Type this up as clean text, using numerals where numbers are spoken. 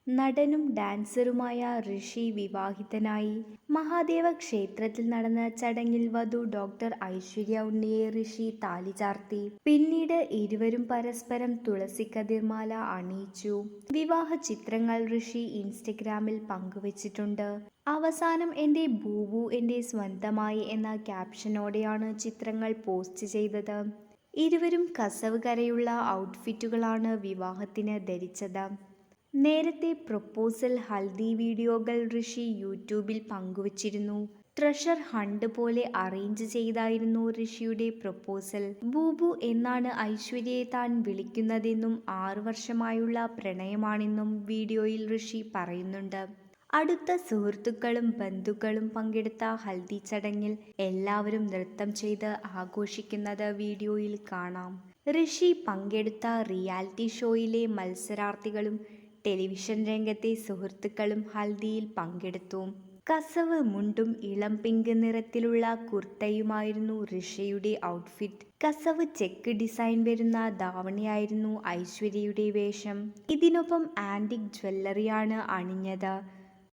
നടനും ഡാൻസറുമായ ഋഷി വിവാഹിതനായി. മഹാദേവ ക്ഷേത്രത്തിൽ നടന്ന ചടങ്ങിൽ വധു ഡോക്ടർ ഐശ്വര്യ ഉണ്ണിയെ ഋഷി താലി ചാർത്തി. പിന്നീട് ഇരുവരും പരസ്പരം തുളസിക്കതിർമാല അണിയിച്ചു. വിവാഹ ചിത്രങ്ങൾ ഋഷി ഇൻസ്റ്റഗ്രാമിൽ പങ്കുവച്ചിട്ടുണ്ട്. അവസാനം എന്റെ ബൂബു എന്റെ സ്വന്തമായി എന്ന ക്യാപ്ഷനോടെയാണ് ചിത്രങ്ങൾ പോസ്റ്റ് ചെയ്തത്. ഇരുവരും കസവ് കരയുള്ള ഔട്ട്ഫിറ്റുകളാണ് വിവാഹത്തിന് ധരിച്ചത്. നേരത്തെ പ്രൊപ്പോസൽ ഹൽദി വീഡിയോകൾ ഋഷി യൂട്യൂബിൽ പങ്കുവച്ചിരുന്നു. ട്രഷർ ഹണ്ട് പോലെ അറേഞ്ച് ചെയ്തായിരുന്നു ഋഷിയുടെ പ്രൊപ്പോസൽ. ബൂബു എന്നാണ് ഐശ്വര്യയെ താൻ വിളിക്കുന്നതെന്നും 6 വർഷമായുള്ള പ്രണയമാണെന്നും വീഡിയോയിൽ ഋഷി പറയുന്നുണ്ട്. അടുത്ത സുഹൃത്തുക്കളും ബന്ധുക്കളും പങ്കെടുത്ത ഹൽദി ചടങ്ങിൽ എല്ലാവരും നൃത്തം ചെയ്ത് ആഘോഷിക്കുന്നത് വീഡിയോയിൽ കാണാം. ഋഷി പങ്കെടുത്ത റിയാലിറ്റി ഷോയിലെ മത്സരാർത്ഥികളും ടെലിവിഷൻ രംഗത്തെ സുഹൃത്തുക്കളും ഹൽദിയിൽ പങ്കെടുത്തു. കസവ് മുണ്ടും ഇളം പിങ്ക് നിറത്തിലുള്ള കുർത്തയുമായിരുന്നു ഋഷിയുടെ ഔട്ട്ഫിറ്റ്. കസവ് ചെക്ക് ഡിസൈൻ വരുന്ന ധാവണിയായിരുന്നു ഐശ്വര്യയുടെ വേഷം. ഇതിനൊപ്പം ആന്റിക് ജ്വല്ലറിയാണ് അണിഞ്ഞത്.